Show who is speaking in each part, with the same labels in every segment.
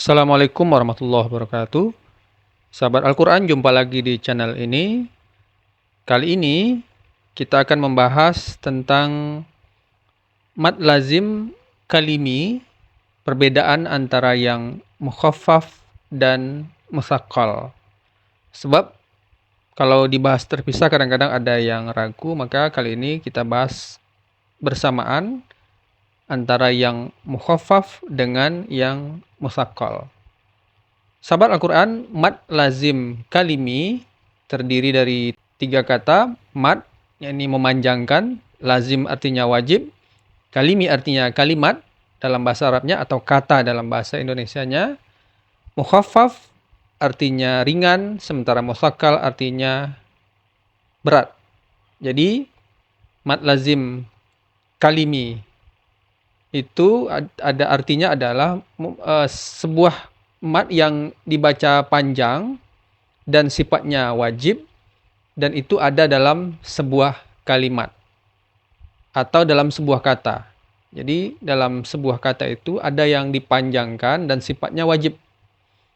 Speaker 1: Assalamualaikum warahmatullahi wabarakatuh. Sahabat Al-Quran, jumpa lagi di channel ini. Kali ini kita akan membahas tentang mad lazim kalimi, perbedaan antara yang mukhaffaf dan musaqqal. Sebab kalau dibahas terpisah kadang-kadang ada yang ragu, maka kali ini kita bahas bersamaan antara yang mukhaffaf dengan yang musaqqal. Sahabat Al-Quran, mad lazim kalimi terdiri dari 3 kata. Mad, yakni memanjangkan. Lazim artinya wajib. Kalimi artinya kalimat dalam bahasa Arabnya atau kata dalam bahasa Indonesianya. Mukhaffaf artinya ringan, sementara musaqqal artinya berat. Jadi, mad lazim kalimi itu ada artinya adalah sebuah mad yang dibaca panjang dan sifatnya wajib, dan itu ada dalam sebuah kalimat atau dalam sebuah kata. Jadi dalam sebuah kata itu ada yang dipanjangkan dan sifatnya wajib.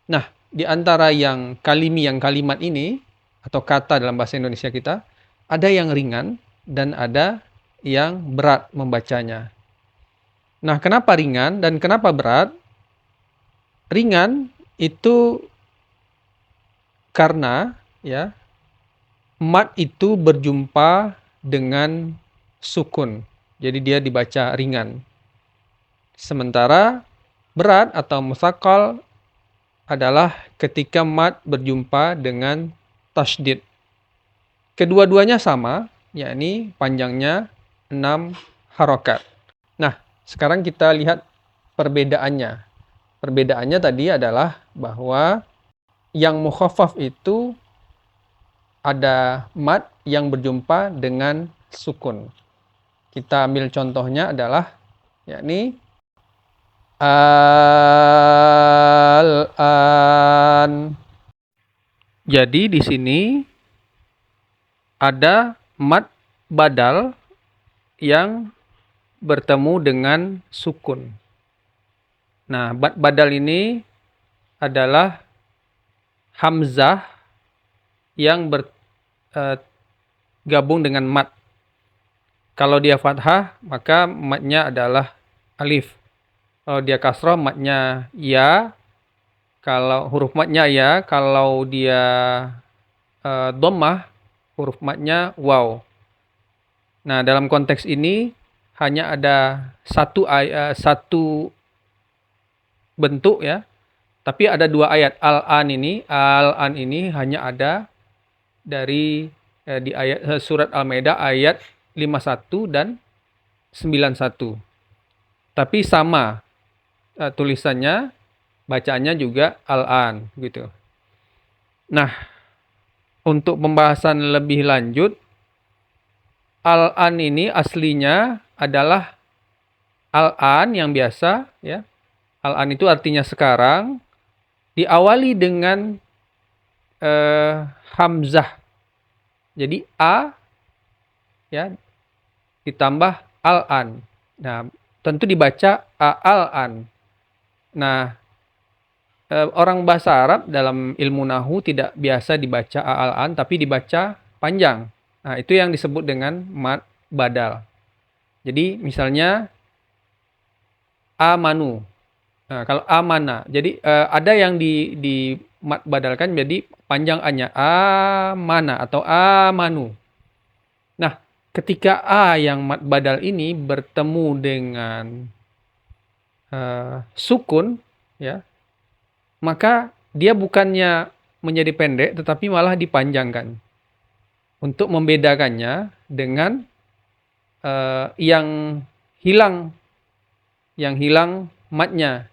Speaker 1: Nah, di antara yang kalimi, yang kalimat ini atau kata dalam bahasa Indonesia kita, ada yang ringan dan ada yang berat membacanya. Nah, kenapa ringan dan kenapa berat? Ringan itu karena mad itu berjumpa dengan sukun. Jadi dia dibaca ringan. Sementara berat atau musaqqal adalah ketika mad berjumpa dengan tasydid. Kedua-duanya sama, yakni panjangnya 6 harokat. Nah, sekarang kita lihat perbedaannya. Perbedaannya tadi adalah bahwa yang mukhaffaf itu ada mad yang berjumpa dengan sukun. Kita ambil contohnya adalah yakni al-an. Jadi di sini ada mad badal yang bertemu dengan sukun. Nah, mad badal ini adalah hamzah yang bergabung dengan mad. Kalau dia fathah, maka madnya adalah alif. Kalau dia kasrah, madnya ya. Kalau huruf madnya ya, kalau dia dhammah, huruf madnya waw. Nah, dalam konteks ini hanya ada satu bentuk ya. Tapi ada 2 ayat. Al-an ini hanya ada dari di ayat surat Al-Maidah ayat 51 dan 91. Tapi sama tulisannya, bacaannya juga al-an gitu. Nah, untuk pembahasan lebih lanjut, al-an ini aslinya adalah al-an yang biasa ya. Al-an itu artinya sekarang, diawali dengan hamzah. Jadi a ya ditambah al-an. Nah, tentu dibaca al-an. Nah, orang bahasa Arab dalam ilmu nahu tidak biasa dibaca al-an, tapi dibaca panjang. Nah, itu yang disebut dengan mad badal. Jadi misalnya amanu. Nah, kalau amana, jadi ada yang di mad badalkan jadi panjang a-nya amana atau amanu. Nah, ketika a yang mad badal ini bertemu dengan sukun ya, maka dia bukannya menjadi pendek tetapi malah dipanjangkan untuk membedakannya dengan yang hilang matnya.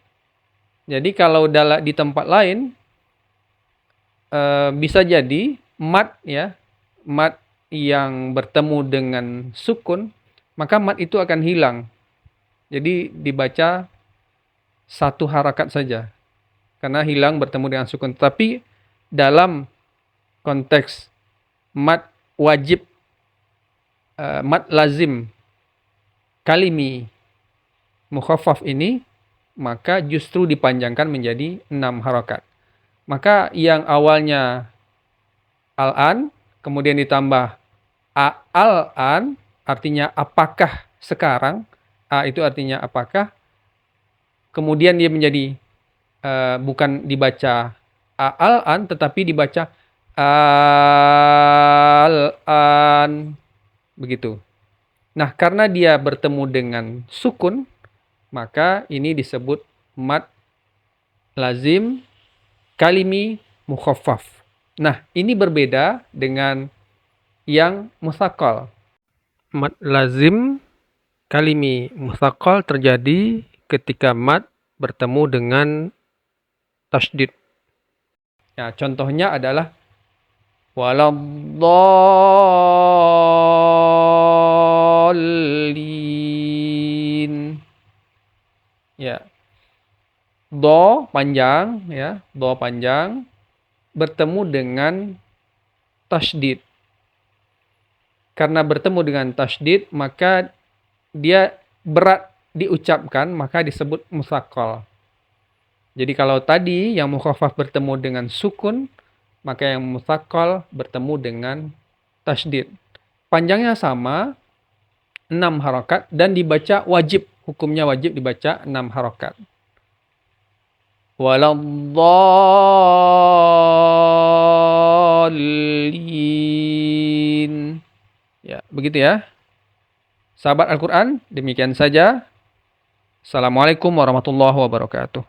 Speaker 1: Jadi kalau di tempat lain bisa jadi mat yang bertemu dengan sukun, maka mat itu akan hilang. Jadi dibaca satu harakat saja karena hilang bertemu dengan sukun. Tapi dalam konteks mad wajib, mad lazim kalimi mukhaffaf ini, maka justru dipanjangkan menjadi 6 harokat. Maka yang awalnya al-an, kemudian ditambah al-an, artinya apakah sekarang, a itu artinya apakah, kemudian dia menjadi bukan dibaca al-an, tetapi dibaca al-an, begitu. Nah, karena dia bertemu dengan sukun, maka ini disebut mad lazim kalimi mukhaffaf. Nah, ini berbeda dengan yang musaqqal. Mad lazim kalimi musaqqal terjadi ketika mad bertemu dengan tasydid. Ya, contohnya adalah waladdallin. Ya. Do panjang, ya, do panjang bertemu dengan tasydid. Karena bertemu dengan tasydid, maka dia berat diucapkan, maka disebut musaqqal. Jadi kalau tadi yang mukhaffaf bertemu dengan sukun, maka yang musaqqal bertemu dengan tasydid. Panjangnya sama, 6 harokat, dan dibaca wajib. Hukumnya wajib dibaca 6 harokat. Waladdallin. Ya, begitu ya. Sahabat Al-Quran, demikian saja. Assalamualaikum warahmatullahi wabarakatuh.